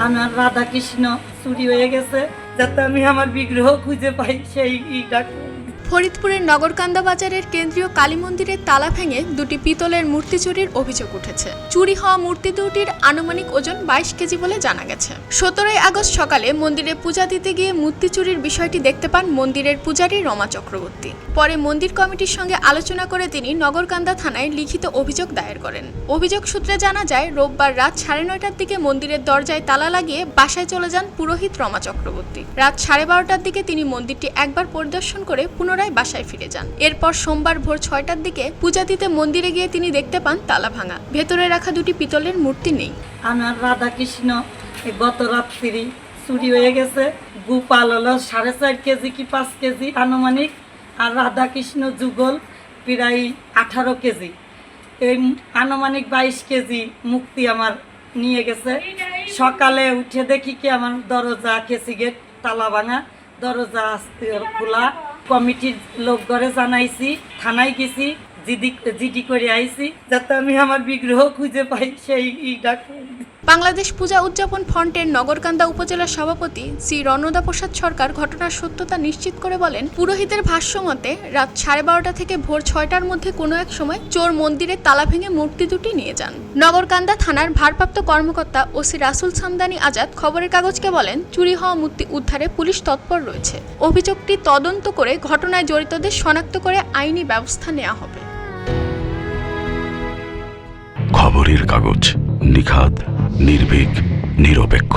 আমার রাধা কৃষ্ণ চুরি হয়ে গেছে, যাতে আমি আমার বিগ্রহ খুঁজে পাই সেই ডাক্তার। ফরিদপুরের নগরকান্দা বাজারের কেন্দ্রীয় কালী মন্দিরের তালা ভেঙে দুটি পিতলের মূর্তি চুরির অভিযোগ উঠেছে। চুরি হওয়া মূর্তি দুটির আনুমানিক ওজন 22 কেজি বলে জানা গেছে। 17 আগস্ট সকালে মন্দিরে পূজা দিতে গিয়ে মূর্তি চুরির বিষয়টি দেখতে পান মন্দিরের পূজারী রমা চক্রবর্তী। পরে মন্দির কমিটির সঙ্গে আলোচনা করে তিনি নগরকান্দা থানায় লিখিত অভিযোগ দায়ের করেন। অভিযোগ সূত্রে জানা যায়, রোববার রাত 9:30টার দিকে মন্দিরের দরজায় তালা লাগিয়ে বাসায় চলে যান পুরোহিত রমা চক্রবর্তী। রাত 12:30টার দিকে তিনি মন্দিরটি একবার পরিদর্শন করে পুনরায় বাসায় ফিরে যান। এরপর সোমবার ভোর 6টার দিকে পূজা দিতে মন্দিরে গিয়ে তিনি দেখতে পান তালা ভাঙা, ভেতরে রাখা দুটি পিতলের মূর্তি নেই। আমার রাধা কৃষ্ণ গত রাত্রি চুরি হয়ে গেছে। গোপাল হলো 4.5 কেজি কি 5 কেজি আনুমানিক, আর রাধা কৃষ্ণ যুগল প্রায় 18 কেজি, এই আনুমানিক 22 কেজি মুক্তি আমার নিয়ে গেছে। সকালে উঠে দেখি কি আমার দরজা কেসি গেট তালা ভাঙা, দরজা খোলা। কমিটির লোক ঘরে জানাইছি, থানায় গেছি, জিডি করে আইছি, যাতে আমি আমার বিগ্রহ খুঁজে পাই সেই ডাক্তার। বাংলাদেশ পূজা উদযাপন ফ্রন্টের নগরকান্দা উপজেলা সভাপতি শ্রী রণদা প্রসাদ সরকার ঘটনার সত্যতা নিশ্চিত করে বলেন, পুরোহিতের ভাষ্য মতে রাত 12:30 থেকে ভোর 6টার মধ্যে কোনো এক সময় চোর মন্দিরের তালা ভেঙে মূর্তি দুটি নিয়ে যান। নগরকান্দা থানার ভারপ্রাপ্ত কর্মকর্তা ওসি রাসুল সামদানি আজাদ খবরের কাগজকে বলেন, চুরি হওয়া মূর্তি উদ্ধারে পুলিশ তৎপর রয়েছে। অভিযোগটি তদন্ত করে ঘটনায় জড়িতদের শনাক্ত করে আইনি ব্যবস্থা নেওয়া হবে। খবরের কাগজ, নিখাদ, নির্ভীক, নিরপেক্ষ।